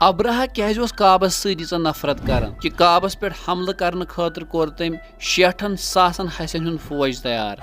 ابراہ کیازِ اوس کعبس سۭتۍ ییٖژاہ نفرت کران کہ کعبس پٮ۪ٹھ حملہٕ کرنہٕ خٲطرٕ کوٚر تٔمۍ 60,000 ہسٮ۪ن ہُنٛد فوج تیار۔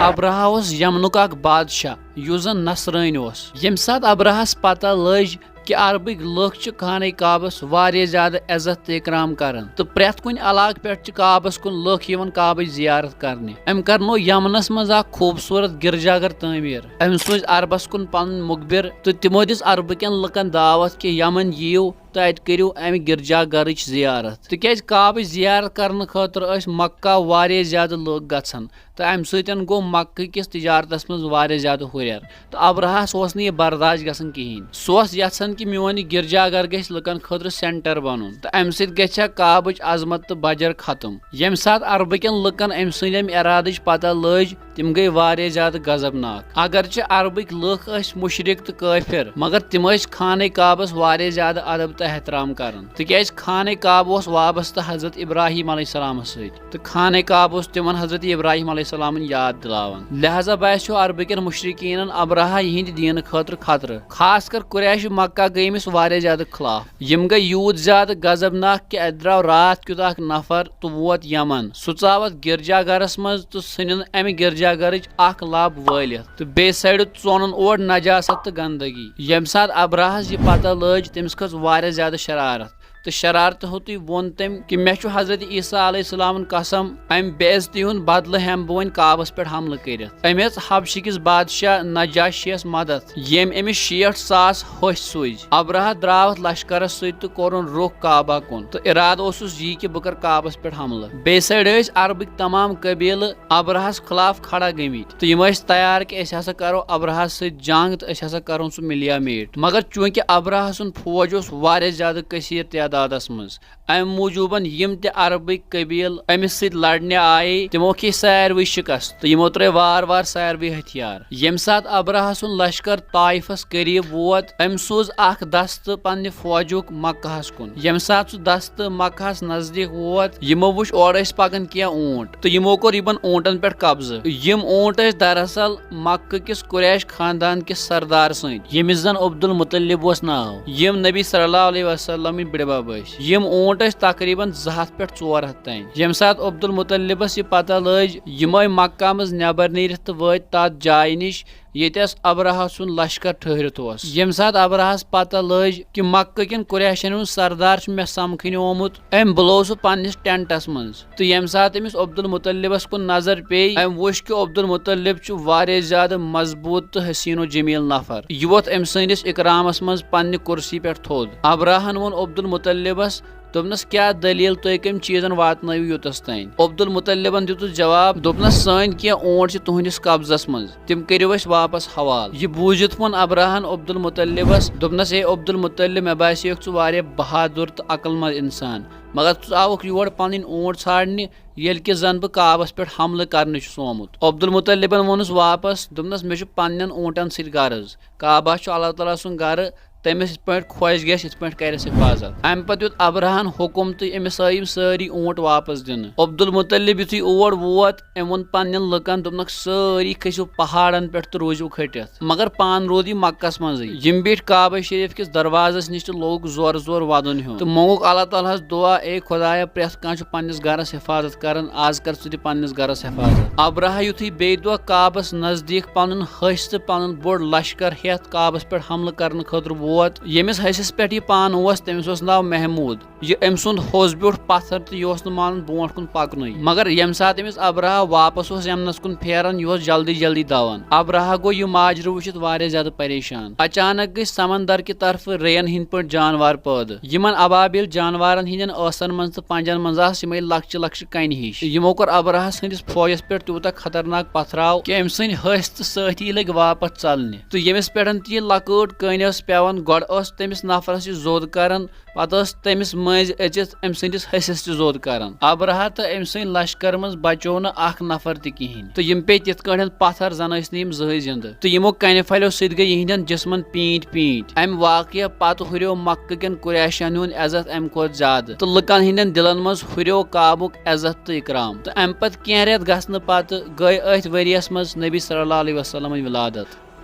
ابراہ اوس یمنُک اکھ بادشاہ یُس زن نصرٲنۍ اوس۔ ییٚمہِ ساتہٕ ابراہس پتہ لٔج کہ عربٕکۍ لُکھ چھِ خانہ کعبس واریاہ زیادٕ عزت تہٕ اکرام کران تہٕ پرٛٮ۪تھ کُنہِ علاقہٕ پٮ۪ٹھ چھِ کعبس کُن لُکھ یِوان کعبٕچ زیارت کرنہِ، أمۍ کرنوو یمنس منٛز اکھ خوٗبصوٗرت گرجا گر تعمیٖر۔ أمۍ سوٗزۍ عربس کُن پنُن مُخبر تہٕ تِمو دِژ عربٕکٮ۪ن لُکن دعوت کہ یمن یِیِو تہٕ اتہِ کٔرِو امہِ گرجا گرٕچ زیارت، تِکیازِ کعبٕچ زیارت کرنہٕ خٲطرٕ ٲسۍ مکہ واریاہ زیادٕ لُکھ گژھان تہٕ امہِ سۭتۍ گوٚو مکہ کِس تجارتس منٛز واریاہ زیادٕ ہُریر تہٕ ابراہس اوس نہٕ یہِ برداشت گژھان کہیٖنۍ۔ سُہ اوس یژھان کہ میون یہِ گرجا گر گژھِ لُکن خٲطرٕ سینٹر بنُن تہٕ امہِ سۭتۍ گژھِ ہا کعبٕچ عظمت تہٕ بجر ختم۔ ییٚمہِ ساتہٕ عربٕکٮ۪ن لُکن امہِ سٕنٛدِ امہِ ارادٕچ پتہ لٔج تِم گٔیے واریاہ زیادٕ غضبناک۔ اگرچہِ عربٕکۍ لُکھ ٲسۍ مُشرِک تہٕ کٲفِر مگر تِم ٲسۍ خانہ کعبس واریاہ زیادٕ ادب تہٕ احترام کران تِکیازِ خانہ کعبہ اوس وابستہٕ حضرت ابراہیم علیہ السلامس سۭتۍ تہٕ خانہ کعبہ اوس تِمن حضرت ابراہیم علیہ السلامن یاد دِلاوان۔ لہذا باسیو عربٕکٮ۪ن مُشرِکیٖنن ابراہ یِہنٛدِ دیٖنہٕ خٲطرٕ خطرٕ، خاص کر قُریش مکہ گٔیے أمِس واریاہ زیادٕ خلاف۔ یِم گٔیے یوٗت زیادٕ غضبناک کہ اتہِ درٛاو راتھ کیُتھ اکھ نفر تہٕ ووت یمن۔ سُہ ژاو اتھ گرجا گرس منٛز تہٕ ژھٕنِن امہِ گرجا گرٕچ اکھ لب وٲلِتھ تہٕ بیٚیہِ سایڈٕ ژونُن اور نجاست تہٕ گندگی۔ ییٚمہِ ساتہٕ ابراہس یہِ پتہ لٔج تٔمِس کھٔژ واریاہ زیادٕ شرارت تہٕ شرارتہٕ ہوٚتُے ووٚن تٔمۍ کہ مےٚ چھُ حضرت عیٖسیٰ علیہ السلامن قسم امہِ بے عزتی ہُنٛد بدلہٕ ہٮ۪مہٕ بہٕ وۄنۍ کعبس پٮ۪ٹھ حملہٕ کٔرِتھ۔ أمۍ ہیژ حبشہِ کِس بادشاہ نجاشیَس مدد ییٚمۍ أمِس 60,000 ۂسۍ سوٗزۍ۔ ابراہ درٛاو اتھ لشکرس سۭتۍ تہٕ کوٚرُن رُخ کعبہ کُن تہٕ ارادٕ اوسُس یی کہ بہٕ کرٕ کعبس پٮ۪ٹھ حملہٕ۔ بیٚیہِ سایڈٕ ٲسۍ عربٕکۍ تمام قبیٖلہٕ ابراہس خلاف کھڑا گٔمٕتۍ تہٕ یِم ٲسۍ تیار کہ أسۍ ہسا کرو ابراہس سۭتۍ جنگ تہٕ أسۍ ہسا کرون سُہ مِلیا میٖٹ۔ مگر چوٗنکہِ ابراہ سُنٛد فوج اوس واریاہ زیادٕ کثیٖر تعدادس منٛز امہِ موٗجوٗبن یِم تہِ عربٕکۍ قبیٖلہٕ أمِس سۭتۍ لڑنہِ آیے تِمو کھے ساروٕے شکست تہٕ یِمو ترٛٲے وارٕ وارٕ ساروٕے ہتھیار۔ ییٚمہِ ساتہٕ ابراہ سُنٛد لشکر طائفس قریٖب ووت أمۍ سوٗز اکھ دستہٕ پننہِ فوجُک مکہس کُن۔ ییٚمہِ ساتہٕ سُہ دستہٕ مکہس نزدیٖک ووت یِمو وُچھ اورٕ ٲسۍ پکان کینٛہہ اوٗنٹ تہٕ یِمو کوٚر یِمن اوٗنٹن پٮ۪ٹھ قبضہٕ۔ یِم اوٗنٹ ٲسۍ دراصل مکہ کِس قُریش خاندان کِس سردار سٕنٛدۍ ییٚمِس زن عبدالمطلب اوس ناو، یِم نبی صلی اللہ علیہ وسلمٕنۍ بٕڈِبب ٲسۍ۔ یِم اوٗنٹ ٲسۍ تقریٖبن 200 پٮ۪ٹھ 400 تانۍ۔ ییٚمہِ ساتہٕ عبدالمطلبس یہِ پتہ لٔج یِم آے مکہ منٛز نٮ۪بر نیٖرِتھ تہٕ وٲتۍ تتھ جایہِ نِش ییٚتٮ۪س ابراہ سُنٛد لشکر ٹھہرِتھ اوس۔ ییٚمہِ ساتہٕ ابراہس پتہ لٔج کہ مکہ کٮ۪ن قُریشن ہُنٛد سردار چھُ مےٚ سمکھٕنہِ آمُت أمۍ بُلوو سُہ پننِس ٹینٹس منٛز تہٕ ییٚمہِ ساتہٕ أمِس عبدالمطلبس کُن نظر پیٚیہِ أمۍ وُچھ کہ عبدالمطلب چھُ واریاہ زیادٕ مضبوٗط تہٕ حسیٖن و جمیٖل نفر۔ یہِ ووٚتھ أمۍ سٕنٛدِس اکرامس منٛز پننہِ کُرسی پٮ۪ٹھ تھوٚد۔ ابراہن ووٚن عبدالمطلبس دوٚپنس کیٛاہ دٔلیٖل تُہۍ کٔمۍ چیٖزن واتنٲیِو یوٚتس تانۍ؟ عبدالمطلبن دِتُس جواب دوٚپنس سٲنۍ کینٛہہ اوٗنٹ چھِ تُہنٛدِس قبضس منٛز تِم کٔرِو اَسہِ واپس حوالہٕ۔ یہِ بوٗزِتھ ووٚن ابراہن عبدالمطلبس دوٚپنس ہے عبدالمطلب مےٚ باسیٚوکھ ژٕ واریاہ بہادُر تہٕ عقل منٛد انسان مگر ژٕ آوُکھ یور پنٕنۍ اوٗنٹ ژھانڈنہِ ییٚلہِ کہِ زن بہٕ کعبس پٮ۪ٹھ حملہٕ کرنہِ چھُس آمُت۔ عبدالمطلبن ووٚنُس واپس دوٚپنس مےٚ چھُ پننٮ۪ن اوٗنٹن سۭتۍ غرض، کعبہ چھُ اللہ تعالیٰ سُنٛد گرٕ، تٔمِس یِتھ پٲٹھۍ خۄش گژھِ یِتھ پٲٹھۍ کرٮ۪س حفاظت۔ امہِ پتہٕ دیُت ابراہن حُکُم تہٕ أمِس آیہِ یِم سٲری اوٗنٹ واپس دِنہٕ۔ عبدالمطلب یِتھُے اور ووت أمۍ ووٚن پننٮ۪ن لُکن دوٚپنکھ سٲری کھٔسِو پہاڑن پٮ۪ٹھ تہٕ روٗزِو کھٔٹِتھ مگر پانہٕ روٗد یہِ مکہس منٛزٕے۔ یِم بیٖٹھۍ کعبہ شریٖف کِس دروازس نِش تہٕ لوگُکھ زورٕ زورٕ ودُن ہیوٚن تہٕ موٚنگُکھ اللہ تعالیٰ ہس دُعا اے خۄدایا پرٛٮ۪تھ کانٛہہ چھُ پننِس گرس حفاظت کران آز کر ژٕ تہِ پننِس گرس حفاظت۔ ابراہ یِتھُے بیٚیہِ دۄہ کعبس نزدیٖک پنُن ۂسۍ تہٕ پنُن بوٚڑ لشکر ہٮ۪تھ کعبس پٮ۪ٹھ حملہٕ کرنہٕ خٲطرٕ ووت ییٚمِس ۂسِس پٮ۪ٹھ یہِ پانہٕ اوس تٔمِس اوس ناو محموٗد۔ یہِ أمۍ سُنٛد ہوٚس بیوٗٹھ پتھر تہٕ یہِ اوس نہٕ مانان برونٛٹھ کُن پکنُے مگر ییٚمہِ ساتہٕ أمِس ابراہ واپس اوس یمنس کُن پھیران یہِ اوس جلدی جلدی دوان۔ ابراہ گوٚو یہِ ماجرٕ وٕچھِتھ واریاہ زیادٕ پریشان۔ اچانک گٔے سمندر کہِ طرفہٕ رین ہٕنٛدۍ پٲٹھۍ جانوار پٲدٕ یِمن ابابیل جانوارن ہٕنٛدٮ۪ن ٲسن منٛز تہٕ پنجن منٛز آسہٕ یِمے لۄکچہِ لۄکچہِ کنہِ ہِش۔ یِمو کوٚر ابراہ سٕنٛدِس فوجس پٮ۪ٹھ تیوٗتاہ خطرناک پتھراو کہ أمۍ سٕنٛدۍ ۂسۍ تہٕ سٲتھی لٔگۍ واپس ژلنہِ تہٕ ییٚمِس پٮ۪ٹھ تہِ یہِ لۄکۭٹ کٔنۍ ٲس پیوان گۄڈٕ ٲس تٔمِس نفرس یہِ زوٚد کران پتہٕ ٲس تٔمِس مٔنٛزۍ أژِتھ أمۍ سٕنٛدِس ۂسِس تہِ زوٚد کران۔ ابراہ تہٕ أمۍ سٕنٛدۍ لشکر منٛز بچوو نہٕ اکھ نفر تہِ کِہینۍ تہٕ یِم پیٚیہِ تِتھ کٲٹھۍ پتھر زن ٲسۍ نہٕ یِم زٕہٕنۍ زِندٕ تہٕ یِمو کنہِ پھلیو سۭتۍ گٔے یِہنٛدٮ۪ن جسمن پیٖنتۍ پیٖنتۍ۔ امہِ واقعہٕ پتہٕ ہُریو مکہ کٮ۪ن قُریشن ہُنٛد عزت امہِ کھۄتہٕ زیادٕ تہٕ لُکن ہٕنٛدٮ۪ن دِلن منٛز ہُریو کعبُک عزت تہٕ اکرام تہٕ امہِ پتہٕ کینٛہہ رٮ۪تھ گژھنہٕ پتہٕ گٔے أتھۍ ؤرۍیس منٛز نبی صلی اللہ علیہ وسلمٕنۍ ولادت۔